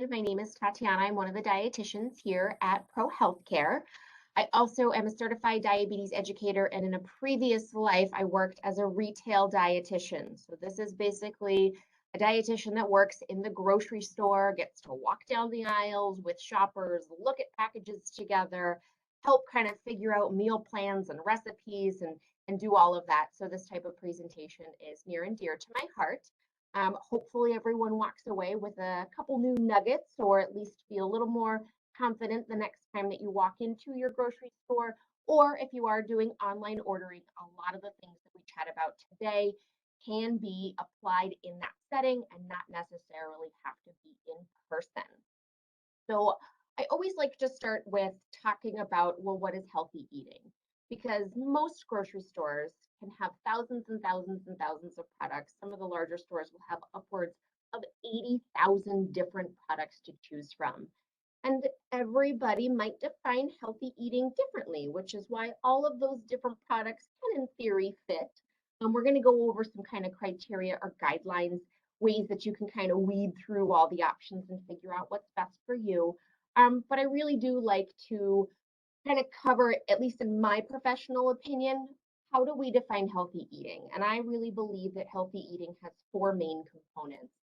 My name is Tatiana. I'm one of the dietitians here at Pro Healthcare. I also am a certified diabetes educator, and in a previous life, I worked as a retail dietitian. So, this is basically a dietitian that works in the grocery store, gets to walk down the aisles with shoppers, look at packages together, help kind of figure out meal plans and recipes and do all of that. So, this type of presentation is near and dear to my heart. Hopefully, everyone walks away with a couple new nuggets or at least feel a little more confident the next time that you walk into your grocery store. Or if you are doing online ordering, a lot of the things that we chat about today can be applied in that setting and not necessarily have to be in person. So I always like to start with talking about, well, what is healthy eating? Because most grocery stores can have thousands and thousands and thousands of products. Some of the larger stores will have upwards of 80,000 different products to choose from. And everybody might define healthy eating differently, which is why all of those different products can, in theory, fit. We're going to go over some kind of criteria or guidelines, ways that you can kind of weed through all the options and figure out what's best for you. But I really do like to kind of cover, at least in my professional opinion, how do we define healthy eating? And I really believe that healthy eating has four main components.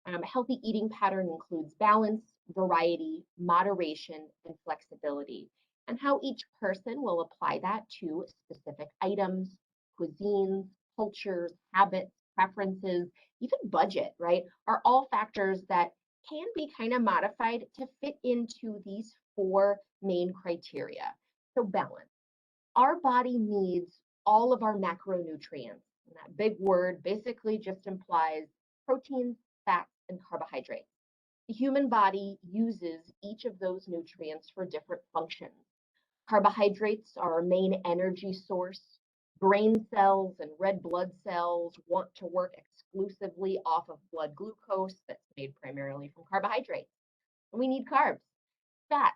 A healthy eating pattern includes balance, variety, moderation, and flexibility, and how each person will apply that to specific items, cuisines, cultures, habits, preferences, even budget, right, are all factors that can be kind of modified to fit into these four main criteria. So, balance. Our body needs all of our macronutrients. And that big word basically just implies proteins, fats, and carbohydrates. The human body uses each of those nutrients for different functions. Carbohydrates are our main energy source. Brain cells and red blood cells want to work exclusively off of blood glucose that's made primarily from carbohydrates. And we need carbs. Fat,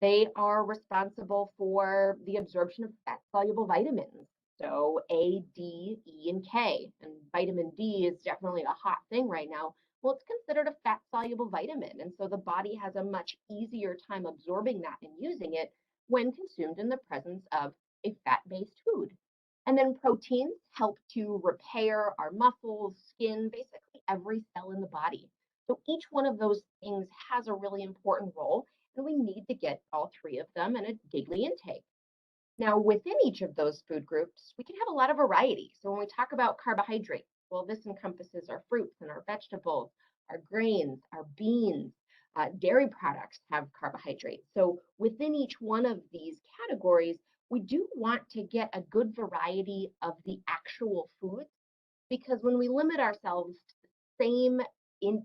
they are responsible for the absorption of fat-soluble vitamins. So A, D, E, and K. And vitamin D is definitely a hot thing right now. Well, it's considered a fat-soluble vitamin, and so the body has a much easier time absorbing that and using it when consumed in the presence of a fat-based food. And then proteins help to repair our muscles, skin, basically every cell in the body. So each one of those things has a really important role, and we need to get all three of them in a daily intake. Now, within each of those food groups, we can have a lot of variety. So when we talk about carbohydrates, well, this encompasses our fruits and our vegetables, our grains, our beans. Dairy products have carbohydrates. So within each one of these categories, we do want to get a good variety of the actual foods, because when we limit ourselves to the same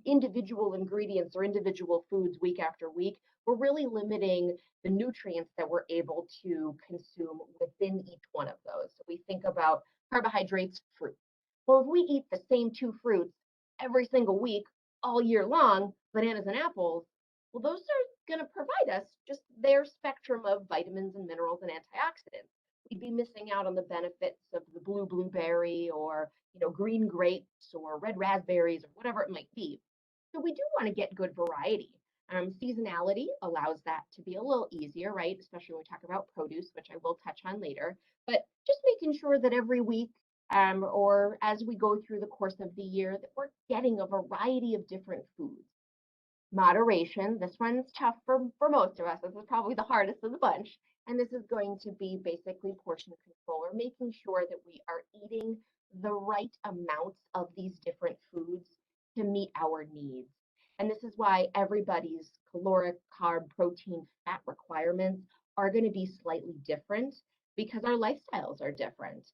individual ingredients or individual foods week after week, we're really limiting the nutrients that we're able to consume within each one of those. So we think about carbohydrates, fruit. Well, if we eat the same two fruits every single week, all year long, bananas and apples, well, those are going to provide us just their spectrum of vitamins and minerals and antioxidants. We'd be missing out on the benefits of the blue blueberry or green grapes or red raspberries or whatever it might be. So we do want to get good variety. Seasonality allows that to be a little easier, right? Especially when we talk about produce, which I will touch on later. But just making sure that every week or as we go through the course of the year, that we're getting a variety of different foods. Moderation, this one's tough for most of us. This is probably the hardest of the bunch. And this is going to be basically portion control, or making sure that we are eating the right amounts of these different foods to meet our needs. And this is why everybody's caloric, carb, protein, fat requirements are going to be slightly different because our lifestyles are different.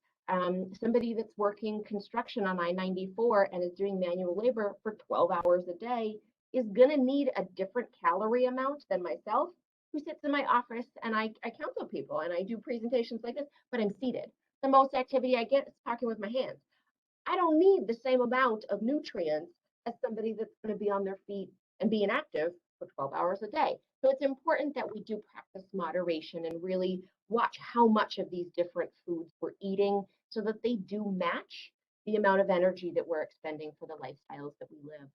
Somebody that's working construction on I-94 and is doing manual labor for 12 hours a day is going to need a different calorie amount than myself, who sits in my office and I counsel people and I do presentations like this, but I'm seated. The most activity I get is talking with my hands. I don't need the same amount of nutrients as somebody that's going to be on their feet and being active for 12 hours a day. So it's important that we do practice moderation and really watch how much of these different foods we're eating so that they do match the amount of energy that we're expending for the lifestyles that we live.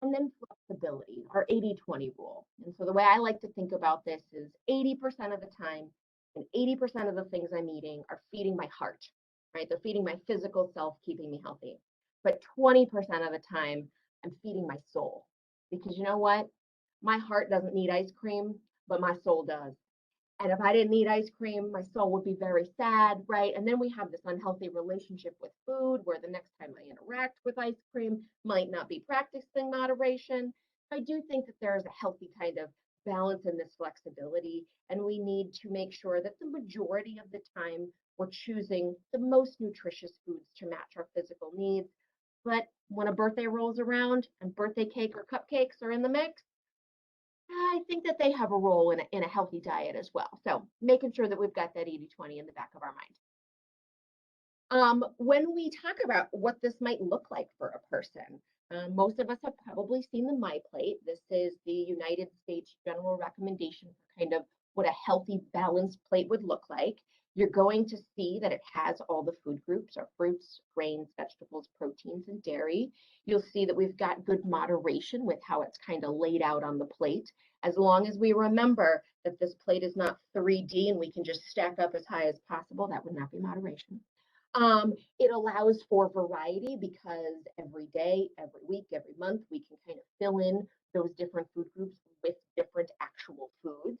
And then flexibility, our 80-20 rule. And so the way I like to think about this is 80% of the time and 80% of the things I'm eating are feeding my heart, right? They're feeding my physical self, keeping me healthy. But 20% of the time, I'm feeding my soul. Because you know what? My heart doesn't need ice cream, but my soul does. And if I didn't eat ice cream, my soul would be very sad, right? And then we have this unhealthy relationship with food where the next time I interact with ice cream might not be practicing moderation. I do think that there is a healthy kind of balance in this flexibility, and we need to make sure that the majority of the time we're choosing the most nutritious foods to match our physical needs. But when a birthday rolls around and birthday cake or cupcakes are in the mix, I think that they have a role in a healthy diet as well. So making sure that we've got that 80-20 in the back of our mind. When we talk about what this might look like for a person, most of us have probably seen the My Plate. This is the United States general recommendation for kind of what a healthy, balanced plate would look like. You're going to see that it has all the food groups, our fruits, grains, vegetables, proteins, and dairy. You'll see that we've got good moderation with how it's kind of laid out on the plate. As long as we remember that this plate is not 3D and we can just stack up as high as possible, that would not be moderation. It allows for variety because every day, every week, every month, we can kind of fill in those different food groups with different actual foods.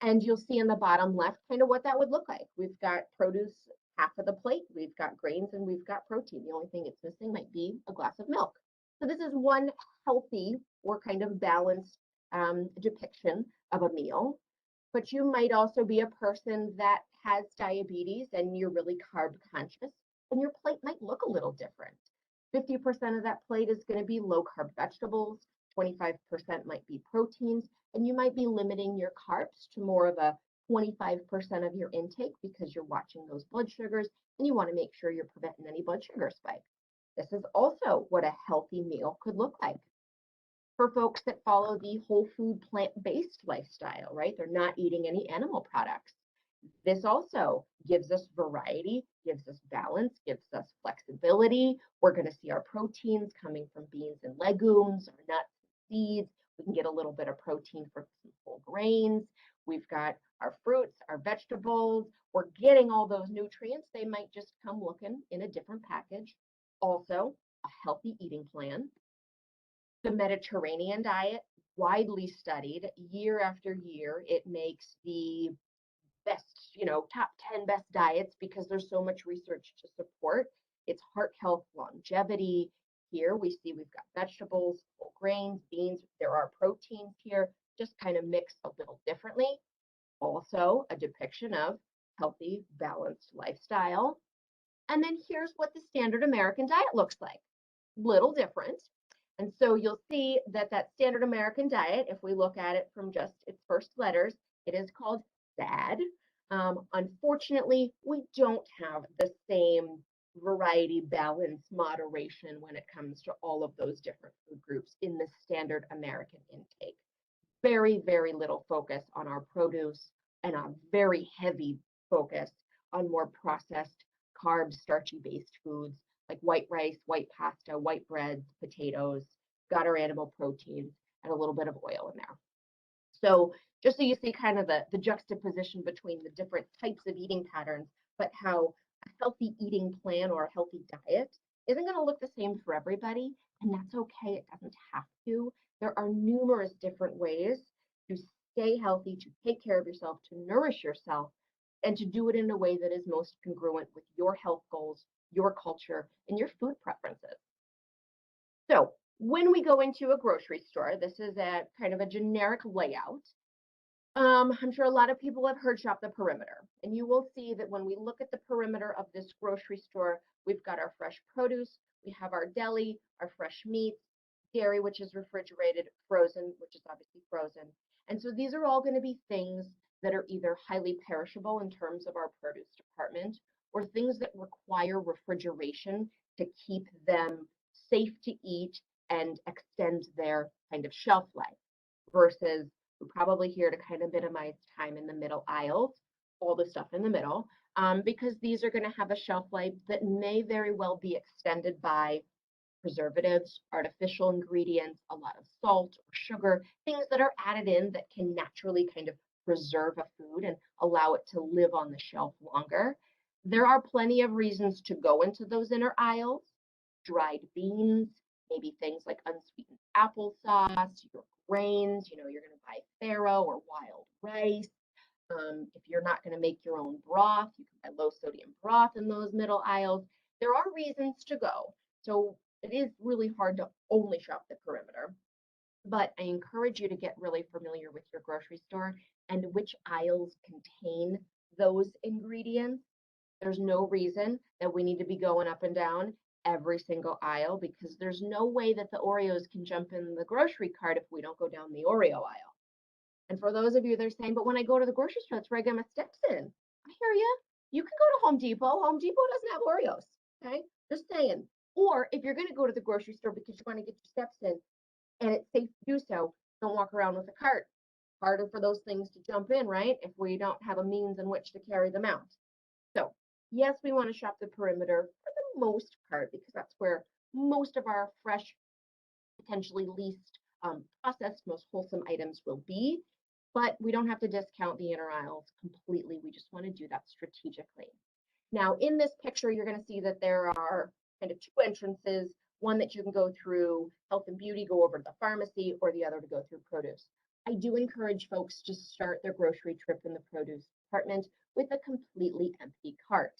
And you'll see in the bottom left kind of what that would look like. We've got produce half of the plate, we've got grains, and we've got protein. The only thing it's missing might be a glass of milk. So this is one healthy or kind of balanced depiction of a meal. But you might also be a person that has diabetes and you're really carb conscious, and your plate might look a little different. 50% of that plate is going to be low carb vegetables, 25% might be proteins, and you might be limiting your carbs to more of a 25% of your intake because you're watching those blood sugars and you want to make sure you're preventing any blood sugar spike. This is also what a healthy meal could look like for folks that follow the whole food plant-based lifestyle, right? They're not eating any animal products. This also gives us variety, gives us balance, gives us flexibility. We're going to see our proteins coming from beans and legumes, or nuts and seeds. We can get a little bit of protein from some whole grains. We've got our fruits, our vegetables. We're getting all those nutrients. They might just come looking in a different package. Also, a healthy eating plan. The Mediterranean diet, widely studied year after year. It makes the best, top 10 best diets because there's so much research to support its heart health, longevity. Here we see we've got vegetables, whole grains, beans. There are proteins here, just kind of mixed a little differently. Also, a depiction of healthy, balanced lifestyle. And then here's what the standard American diet looks like. Little different. And so you'll see that that standard American diet, if we look at it from just its first letters, it is called SAD. Unfortunately, we don't have the same variety, balance, moderation when it comes to all of those different food groups in the standard American intake. Very, very little focus on our produce and a very heavy focus on more processed, carb, starchy based foods like white rice, white pasta, white breads, potatoes, got our animal proteins, and a little bit of oil in there. So just so you see kind of the juxtaposition between the different types of eating patterns, but how a healthy eating plan or a healthy diet isn't going to look the same for everybody. And that's okay. It doesn't have to. There are numerous different ways to stay healthy, to take care of yourself, to nourish yourself, and to do it in a way that is most congruent with your health goals, your culture, and your food preferences. So when we go into a grocery store, this is a kind of a generic layout. I'm sure a lot of people have heard shop the perimeter, and you will see that when we look at the perimeter of this grocery store, we've got our fresh produce, we have our deli, our fresh meats, dairy, which is refrigerated, frozen, which is obviously frozen. And so these are all going to be things that are either highly perishable in terms of our produce department, or things that require refrigeration to keep them safe to eat and extend their kind of shelf life, versus we're probably here to kind of minimize time in the middle aisles, all the stuff in the middle, because these are going to have a shelf life that may very well be extended by preservatives, artificial ingredients, a lot of salt or sugar, things that are added in that can naturally kind of preserve a food and allow it to live on the shelf longer. There are plenty of reasons to go into those inner aisles. Dried beans, maybe things like unsweetened applesauce, your grains, you're going to buy farro or wild rice. If you're not going to make your own broth, you can buy low sodium broth in those middle aisles. There are reasons to go. So it is really hard to only shop the perimeter, but I encourage you to get really familiar with your grocery store and which aisles contain those ingredients. There's no reason that we need to be going up and down every single aisle because there's no way that the Oreos can jump in the grocery cart if we don't go down the Oreo aisle. And for those of you that are saying, but when I go to the grocery store, that's where I get my steps in. I hear you. You can go to Home Depot. Home Depot doesn't have Oreos. Okay. Just saying. Or if you're going to go to the grocery store because you want to get your steps in and it's safe to do so, don't walk around with a cart. Harder for those things to jump in, right? If we don't have a means in which to carry them out. So, yes, we want to shop the perimeter for the most part because that's where most of our fresh, potentially least processed, most wholesome items will be. But we don't have to discount the inner aisles completely. We just want to do that strategically. Now, in this picture, you're going to see that there are kind of two entrances, one that you can go through health and beauty, go over to the pharmacy, or the other to go through produce. I do encourage folks to start their grocery trip in the produce department with a completely empty cart.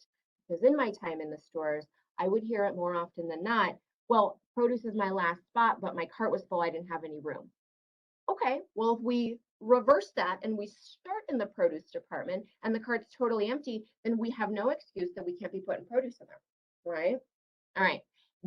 Because in my time in the stores, I would hear it more often than not, well, produce is my last spot, but my cart was full, I didn't have any room. Okay, well, if we reverse that and we start in the produce department and the cart's totally empty, then we have no excuse that we can't be putting produce in there, right? All right.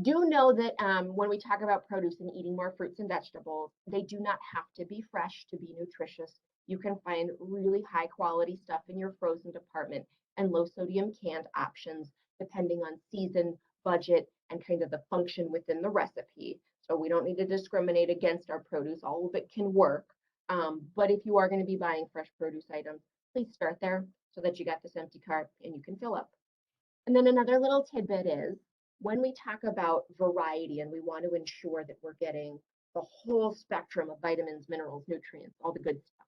Do know that when we talk about produce and eating more fruits and vegetables, they do not have to be fresh to be nutritious. You can find really high quality stuff in your frozen department and low sodium canned options depending on season, budget, and kind of the function within the recipe. So we don't need to discriminate against our produce. All of it can work. But if you are going to be buying fresh produce items, please start there so that you got this empty cart and you can fill up. And then another little tidbit is when we talk about variety and we want to ensure that we're getting the whole spectrum of vitamins, minerals, nutrients, all the good stuff,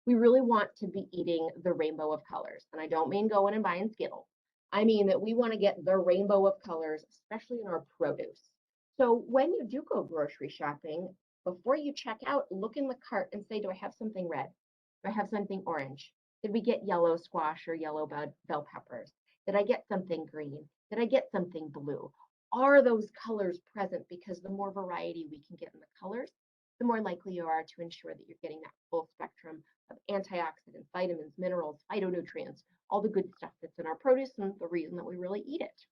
we really want to be eating the rainbow of colors. And I don't mean going and buying Skittles. I mean that we want to get the rainbow of colors, especially in our produce. So when you do go grocery shopping, before you check out, look in the cart and say, do I have something red? Do I have something orange? Did we get yellow squash or yellow bell peppers? Did I get something green? Did I get something blue? Are those colors present? Because the more variety we can get in the colors, the more likely you are to ensure that you're getting that full spectrum of antioxidants, vitamins, minerals, phytonutrients, all the good stuff that's in our produce and the reason that we really eat it.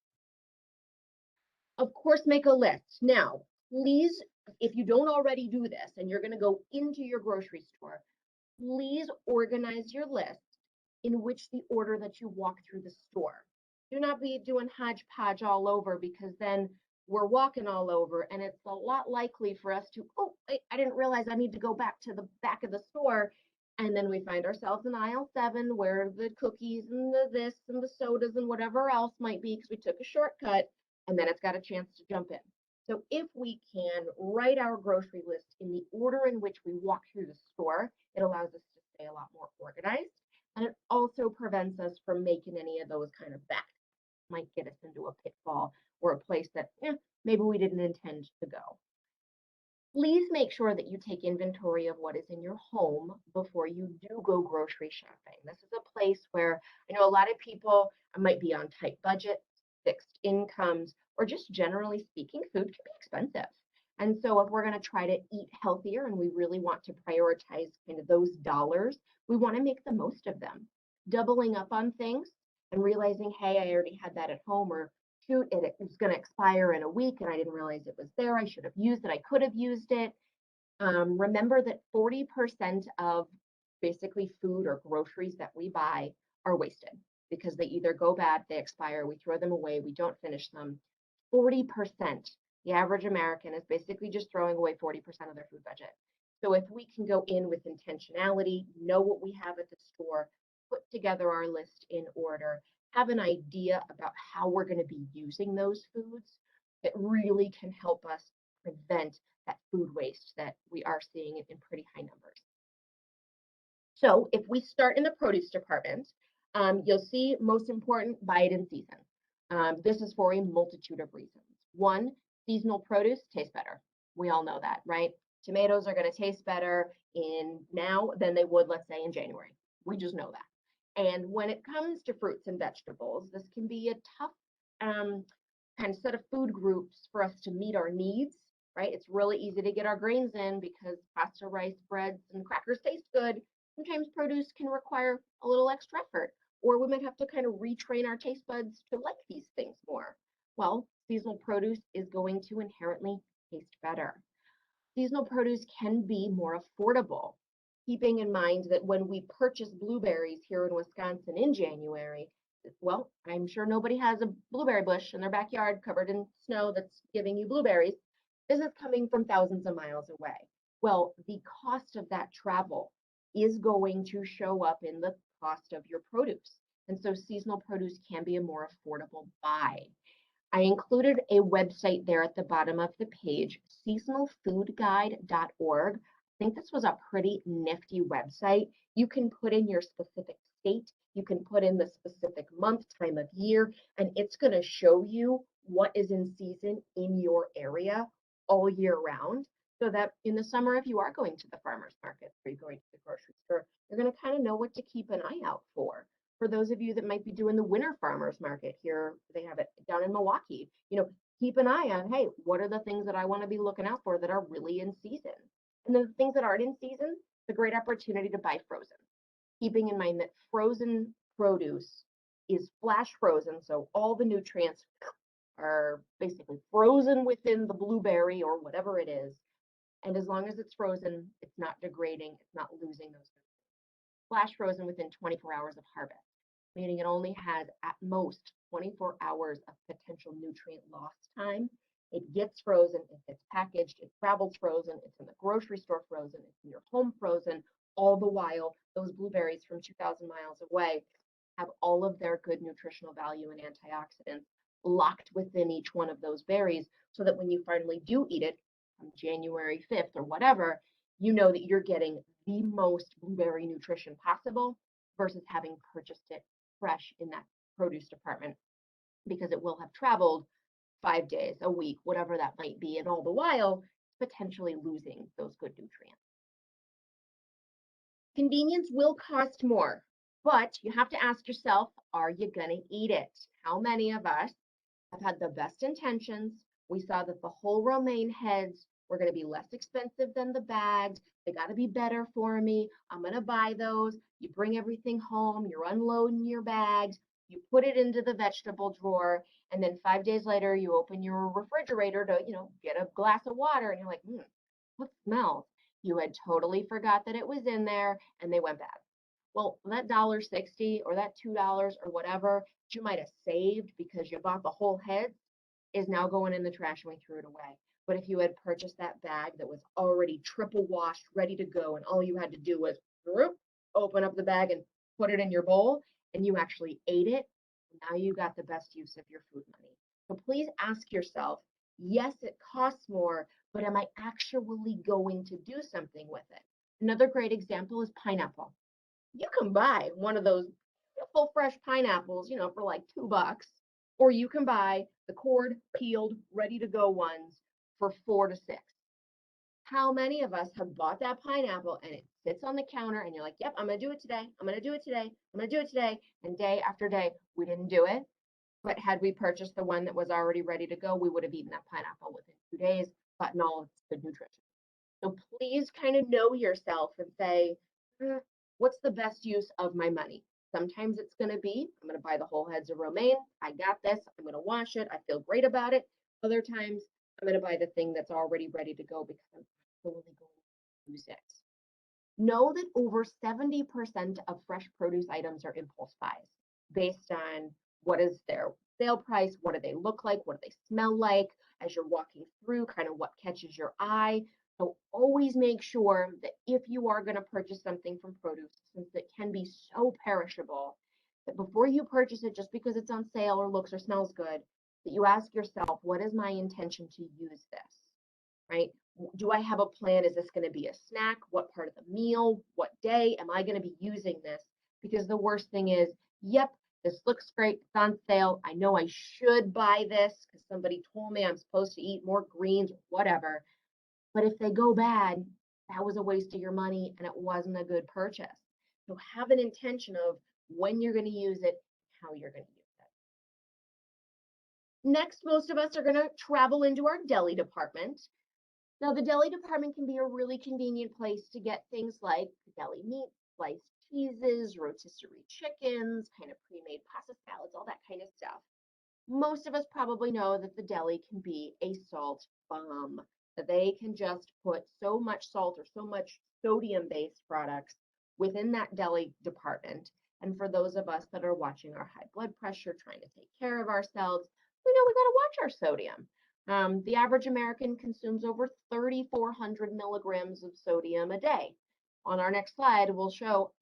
Of course, make a list. Now, please, if you don't already do this and you're going to go into your grocery store, please organize your list in which the order that you walk through the store. Do not be doing hodgepodge all over because then we're walking all over and it's a lot likely for us to, oh, I didn't realize I need to go back to the back of the store. And then we find ourselves in aisle 7 where the cookies and the this and the sodas and whatever else might be because we took a shortcut and then it's got a chance to jump in. So if we can write our grocery list in the order in which we walk through the store, it allows us to stay a lot more organized. And it also prevents us from making any of those kind of back might get us into a pitfall or a place that maybe we didn't intend to go. Please make sure that you take inventory of what is in your home before you do go grocery shopping. This is a place where I know a lot of people might be on tight budgets, fixed incomes, or just generally speaking, food can be expensive. And so if we're going to try to eat healthier and we really want to prioritize kind of those dollars, we want to make the most of them. Doubling up on things and realizing, hey, I already had that at home, or shoot, it was going to expire in a week and I didn't realize it was there. I should have used it. I could have used it. Remember that 40% of basically food or groceries that we buy are wasted because they either go bad, they expire, we throw them away, we don't finish them. 40%. The average American is basically just throwing away 40% of their food budget. So if we can go in with intentionality, know what we have at the store, put together our list in order, have an idea about how we're going to be using those foods, It really can help us prevent that food waste that we are seeing in pretty high numbers. So if we start in the produce department, you'll see most important, buy it in season. This is for a multitude of reasons. One, seasonal produce tastes better. We all know that, right? Tomatoes are going to taste better in now than they would, let's say, in January. We just know that. And when it comes to fruits and vegetables, this can be a tough kind of set of food groups for us to meet our needs, right? It's really easy to get our grains in because pasta, rice, breads, and crackers taste good. Sometimes produce can require a little extra effort, or we might have to kind of retrain our taste buds to like these things more. Well, seasonal produce is going to inherently taste better. Seasonal produce can be more affordable, keeping in mind that when we purchase blueberries here in Wisconsin in January, well, I'm sure nobody has a blueberry bush in their backyard covered in snow that's giving you blueberries. This is coming from thousands of miles away. Well, the cost of that travel is going to show up in the cost of your produce. And so seasonal produce can be a more affordable buy. I included a website there at the bottom of the page, seasonalfoodguide.org. I think this was a pretty nifty website. You can put in your specific state, you can put in the specific month, time of year, and it's going to show you what is in season in your area all year round. So that in the summer, if you are going to the farmer's market or you're going to the grocery store, you're going to kind of know what to keep an eye out for those of you that might be doing the winter farmers market here, they have it down in Milwaukee. Keep an eye on, hey, what are the things that I want to be looking out for that are really in season? And then the things that aren't in season, it's a great opportunity to buy frozen. Keeping in mind that frozen produce is flash frozen, so all the nutrients are basically frozen within the blueberry or whatever it is. And as long as it's frozen, it's not degrading, it's not losing those. Flash frozen within 24 hours of harvest, meaning it only has at most 24 hours of potential nutrient loss time. It gets frozen, it gets packaged, it travels frozen, it's in the grocery store frozen, it's in your home frozen, all the while those blueberries from 2,000 miles away have all of their good nutritional value and antioxidants locked within each one of those berries so that when you finally do eat it on January 5th or whatever, you know that you're getting the most blueberry nutrition possible versus having purchased it fresh in that produce department because it will have traveled 5 days, a week, whatever that might be, and all the while potentially losing those good nutrients. Convenience will cost more, but you have to ask yourself, are you going to eat it? How many of us have had the best intentions? We saw that the whole romaine heads were going to be less expensive than the bags. They got to be better for me. I'm going to buy those. You bring everything home, you're unloading your bags, you put it into the vegetable drawer, and then 5 days later, you open your refrigerator to, get a glass of water, and you're like, what smells? You had totally forgot that it was in there, and they went bad. Well, that $1.60 or that $2 or whatever that you might have saved because you bought the whole head is now going in the trash and we threw it away. But if you had purchased that bag that was already triple washed, ready to go, and all you had to do was open up the bag and put it in your bowl, and you actually ate it, now you got the best use of your food money. So please ask yourself, yes, it costs more, but am I actually going to do something with it? Another great example is pineapple. You can buy one of those full fresh pineapples, for like $2, or you can buy the cored, peeled, ready to go ones for 4 to 6. How many of us have bought that pineapple and it sits on the counter and you're like, yep, I'm going to do it today. I'm going to do it today. I'm going to do it today. And day after day, we didn't do it. But had we purchased the one that was already ready to go, we would have eaten that pineapple within 2 days, gotten all of its good nutrition. So please kind of know yourself and say, what's the best use of my money? Sometimes it's going to be, I'm going to buy the whole heads of romaine. I got this. I'm going to wash it. I feel great about it. Other times, I'm going to buy the thing that's already ready to go because I'm totally going to use it. Know that over 70% of fresh produce items are impulse buys based on what is their sale price, what do they look like, what do they smell like as you're walking through, kind of what catches your eye. So always make sure that if you are going to purchase something from produce, since it can be so perishable, that before you purchase it, just because it's on sale or looks or smells good, that you ask yourself, what is my intention to use this, right? Do I have a plan? Is this going to be a snack? What part of the meal? What day am I going to be using this? Because the worst thing is, yep, this looks great. It's on sale. I know I should buy this because somebody told me I'm supposed to eat more greens, whatever. But if they go bad, that was a waste of your money and it wasn't a good purchase. So have an intention of when you're going to use it, how you're going to use it. Next, most of us are going to travel into our deli department. Now, the deli department can be a really convenient place to get things like deli meat, sliced cheeses, rotisserie chickens, kind of pre-made pasta salads, all that kind of stuff. Most of us probably know that the deli can be a salt bomb, that they can just put so much salt or so much sodium-based products within that deli department. And for those of us that are watching our high blood pressure, trying to take care of ourselves, we know we got to watch our sodium. The average American consumes over 3,400 milligrams of sodium a day. On our next slide, we'll show,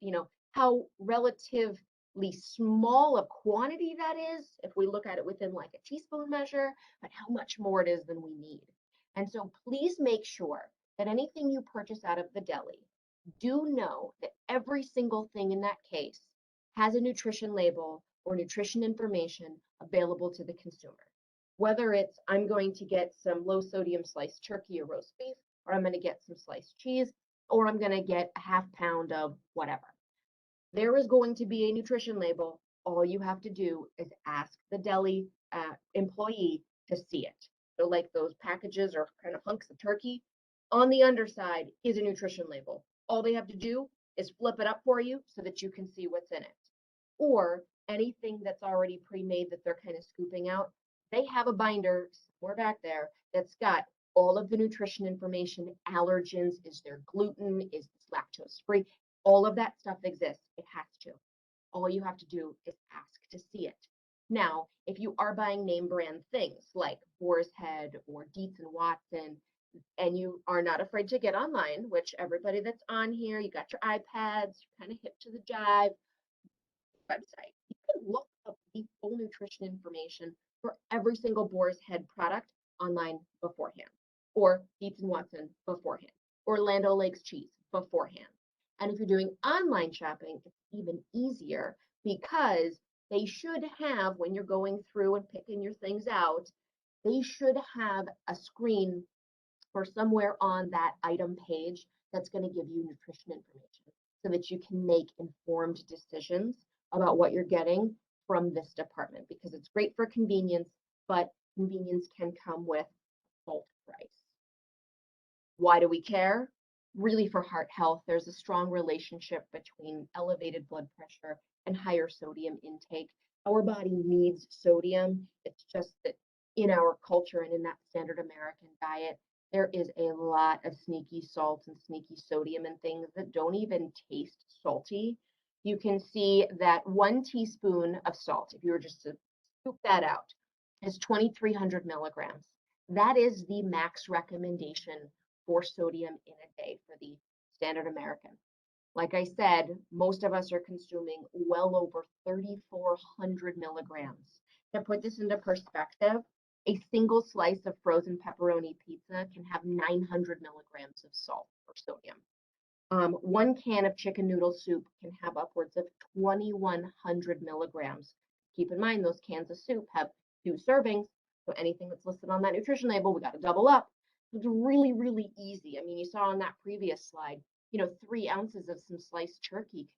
how relatively small a quantity that is if we look at it within like a teaspoon measure, but how much more it is than we need. And so please make sure that anything you purchase out of the deli, do know that every single thing in that case has a nutrition label or nutrition information available to the consumer. Whether it's I'm going to get some low sodium sliced turkey or roast beef, or I'm going to get some sliced cheese, or I'm going to get a half pound of whatever. There is going to be a nutrition label. All you have to do is ask the deli employee to see it. So like those packages or kind of hunks of turkey, on the underside is a nutrition label. All they have to do is flip it up for you so that you can see what's in it. Or anything that's already pre-made that they're kind of scooping out, they have a binder somewhere back there that's got all of the nutrition information, allergens, is there gluten, is this lactose free, all of that stuff exists. It has to. All you have to do is ask to see it. Now, if you are buying name brand things like Boar's Head or Dietz and Watson, and you are not afraid to get online, which everybody that's on here, you got your iPads, you're kind of hip to the jive website. You can look up the full nutrition information for every single Boar's Head product online beforehand, or Dietz and Watson beforehand, or Land O'Lakes cheese beforehand. And if you're doing online shopping, it's even easier because they should have, when you're going through and picking your things out, they should have a screen or somewhere on that item page that's going to give you nutrition information so that you can make informed decisions about what you're getting from this department, because it's great for convenience, but convenience can come with a full price. Why do we care? Really, for heart health, there's a strong relationship between elevated blood pressure and higher sodium intake. Our body needs sodium. It's just that in our culture and in that standard American diet, there is a lot of sneaky salt and sneaky sodium and things that don't even taste salty. You can see that 1 teaspoon of salt, if you were just to scoop that out, is 2,300 milligrams. That is the max recommendation for sodium in a day for the standard American. Like I said, most of us are consuming well over 3,400 milligrams. To put this into perspective, a single slice of frozen pepperoni pizza can have 900 milligrams of salt or sodium. 1 can of chicken noodle soup can have upwards of 2,100 milligrams. Keep in mind, those cans of soup have 2 servings, so anything that's listed on that nutrition label, we got to double up. It's really, really easy. I mean, you saw on that previous slide, 3 ounces of some sliced turkey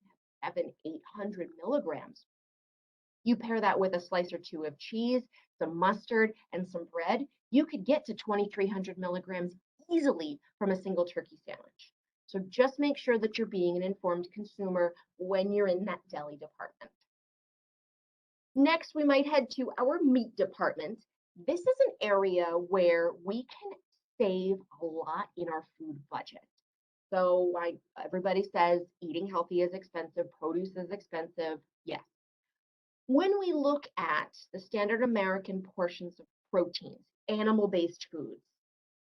can have 800 milligrams. You pair that with a slice or 2 of cheese, some mustard, and some bread, you could get to 2,300 milligrams easily from a single turkey sandwich. So just make sure that you're being an informed consumer when you're in that deli department. Next, we might head to our meat department. This is an area where we can save a lot in our food budget. So everybody says eating healthy is expensive, produce is expensive. Yes. When we look at the standard American portions of proteins, animal-based foods,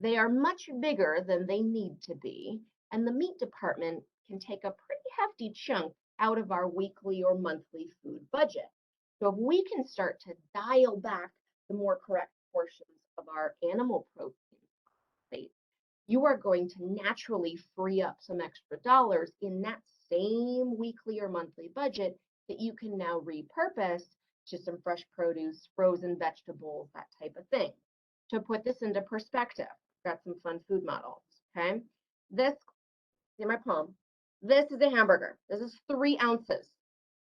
they are much bigger than they need to be, and the meat department can take a pretty hefty chunk out of our weekly or monthly food budget. So if we can start to dial back the more correct portions of our animal protein plate, you are going to naturally free up some extra dollars in that same weekly or monthly budget that you can now repurpose to some fresh produce, frozen vegetables, that type of thing. To put this into perspective, I've got some fun food models. Okay. This, in my palm, this is a hamburger. This is 3 ounces.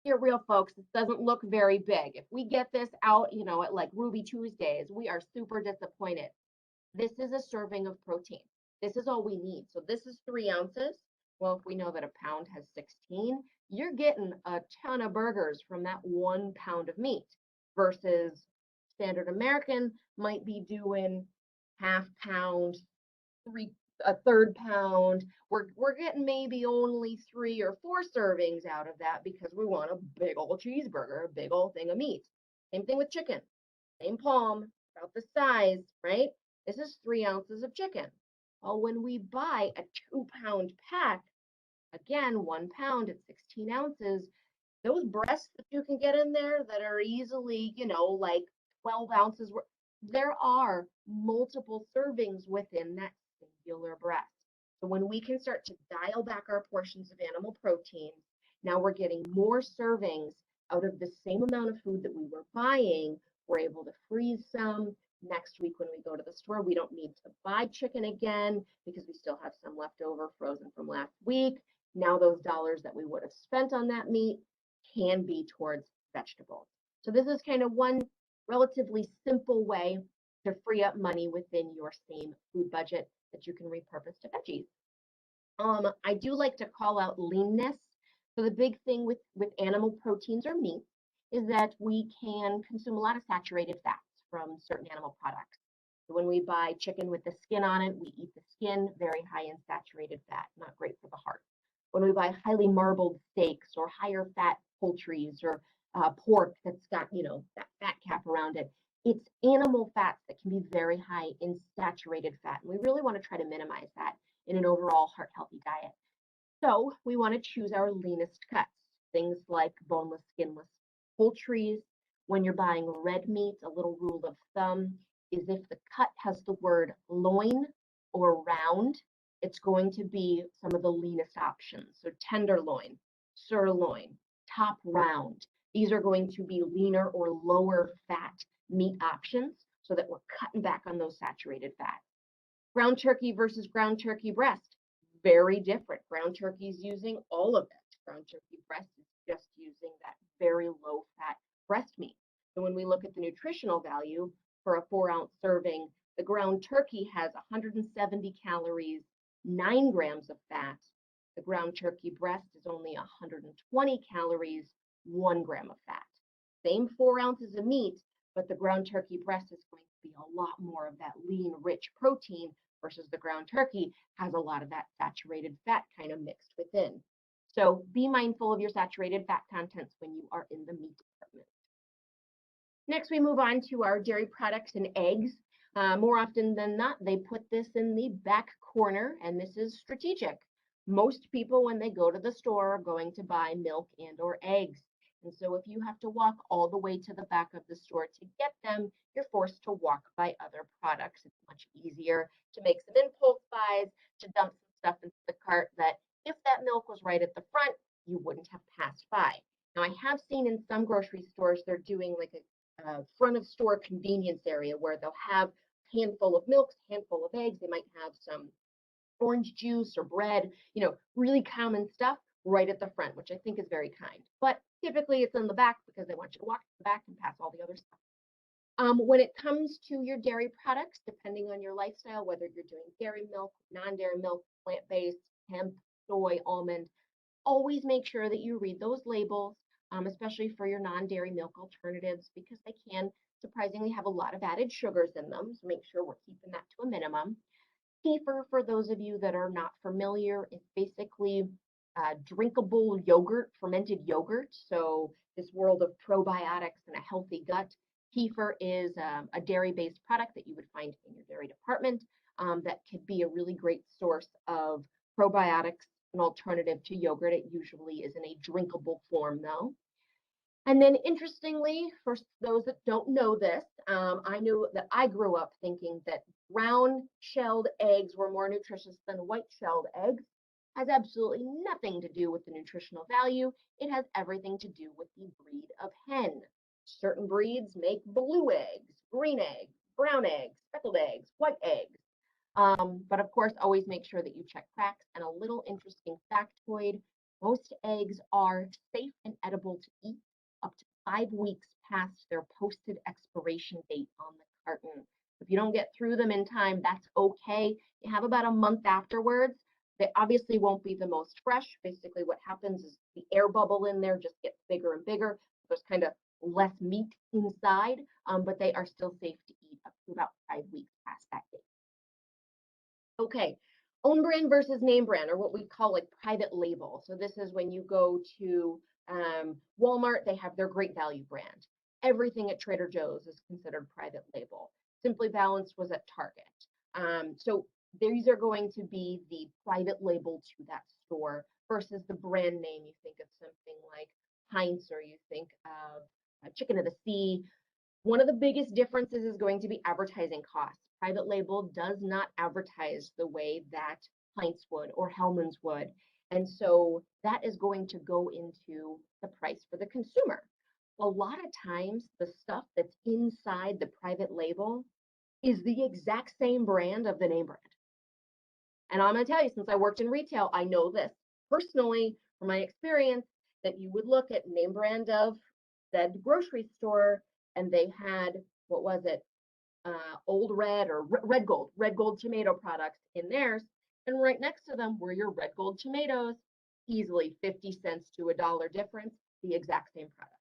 You're real, folks. This doesn't look very big. If we get this out, at like Ruby Tuesdays, we are super disappointed. This is a serving of protein. This is all we need. So this is 3 ounces. Well, if we know that a pound has 16, you're getting a ton of burgers from that 1 pound of meat versus standard American might be doing half pound, a third pound. We're getting maybe only 3 or 4 servings out of that because we want a big old cheeseburger, a big old thing of meat. Same thing with chicken. Same palm, about the size, right? This is 3 ounces of chicken. Well, when we buy a 2 pound pack, again, 1 pound at 16 ounces, those breasts that you can get in there that are easily, like 12 ounces, there are multiple servings within that singular breast. So when we can start to dial back our portions of animal protein, now we're getting more servings out of the same amount of food that we were buying. We're able to freeze some. Next week, when we go to the store, we don't need to buy chicken again because we still have some left over frozen from last week. Now those dollars that we would have spent on that meat can be towards vegetables. So this is kind of one relatively simple way to free up money within your same food budget that you can repurpose to veggies. I do like to call out leanness. So the big thing with animal proteins or meat is that we can consume a lot of saturated fats from certain animal products. So when we buy chicken with the skin on it, we eat the skin, very high in saturated fat, not great for the heart. When we buy highly marbled steaks or higher fat poultries or pork that's got, that fat cap around it, it's animal fats that can be very high in saturated fat. And we really want to try to minimize that in an overall heart healthy diet. So we want to choose our leanest cuts, things like boneless, skinless poultries. When you're buying red meat, a little rule of thumb is if the cut has the word loin or round, it's going to be some of the leanest options. So tenderloin, sirloin, top round. These are going to be leaner or lower fat meat options so that we're cutting back on those saturated fats. Ground turkey versus ground turkey breast, very different. Ground turkey is using all of it. Ground turkey breast is just using that very low fat breast meat. So when we look at the nutritional value for a 4-ounce serving, the ground turkey has 170 calories, 9 grams of fat. The ground turkey breast is only 120 calories, 1 gram of fat. Same 4 ounces of meat, but the ground turkey breast is going to be a lot more of that lean, rich protein versus the ground turkey has a lot of that saturated fat kind of mixed within. So be mindful of your saturated fat contents when you are in the meat department. Next, we move on to our dairy products and eggs. More often than not, they put this in the back corner, and this is strategic. Most people, when they go to the store, are going to buy milk and or eggs. And so if you have to walk all the way to the back of the store to get them, you're forced to walk by other products. It's much easier to make some impulse buys, to dump some stuff into the cart that if that milk was right at the front, you wouldn't have passed by. Now, I have seen in some grocery stores, they're doing like a front of store convenience area where they'll have a handful of milks, a handful of eggs. They might have some orange juice or bread, really common stuff right at the front, which I think is very kind. But typically it's in the back because they want you to walk to the back and pass all the other stuff. When it comes to your dairy products, depending on your lifestyle, whether you're doing dairy milk, non-dairy milk, plant-based, hemp, soy, almond, always make sure that you read those labels, especially for your non-dairy milk alternatives, because they can surprisingly have a lot of added sugars in them. So make sure we're keeping that to a minimum. Kefir, for those of you that are not familiar, is basically drinkable yogurt, fermented yogurt. So this world of probiotics and a healthy gut. Kefir is a dairy-based product that you would find in your dairy department that could be a really great source of probiotics, an alternative to yogurt. It usually is in a drinkable form though. And then interestingly, for those that don't know this, I knew that I grew up thinking that brown shelled eggs were more nutritious than white shelled eggs. Has absolutely nothing to do with the nutritional value. It has everything to do with the breed of hen. Certain breeds make blue eggs, green eggs, brown eggs, speckled eggs, white eggs. But of course, always make sure that you check cracks. And a little interesting factoid, most eggs are safe and edible to eat up to 5 weeks past their posted expiration date on the carton. If you don't get through them in time, that's okay. You have about a month afterwards. They obviously won't be the most fresh. Basically, what happens is the air bubble in there just gets bigger and bigger. There's kind of less meat inside, but they are still safe to eat up to about 5 weeks past that date. Okay, own brand versus name brand, or what we call like private label. So this is when you go to Walmart, they have their Great Value brand. Everything at Trader Joe's is considered private label. Simply Balanced was at Target. So these are going to be the private label to that store versus the brand name. You think of something like Heinz, or you think of Chicken of the Sea. One of the biggest differences is going to be advertising costs. Private label does not advertise the way that Heinz would or Hellman's would. And so that is going to go into the price for the consumer. A lot of times, the stuff that's inside the private label is the exact same brand of the name brand. And I'm going to tell you, since I worked in retail, I know this personally from my experience, that you would look at name brand of said grocery store, and they had, what was it, Old Red or Red Gold tomato products in theirs. And right next to them were your Red Gold tomatoes, easily 50 cents to $1 difference, the exact same product.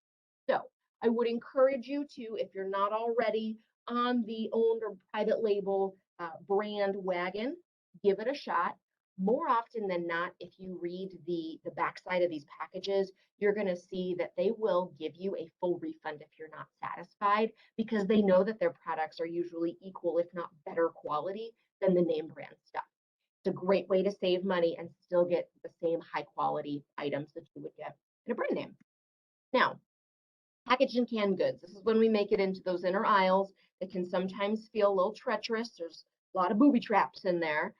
So I would encourage you to, if you're not already on the owned or private label brand wagon, give it a shot. More often than not, if you read the backside of these packages, you're going to see that they will give you a full refund if you're not satisfied, because they know that their products are usually equal, if not better quality than the name brand stuff. It's a great way to save money and still get the same high quality items that you would get in a brand name. Now, packaged and canned goods. This is when we make it into those inner aisles that can sometimes feel a little treacherous. There's a lot of booby traps in there.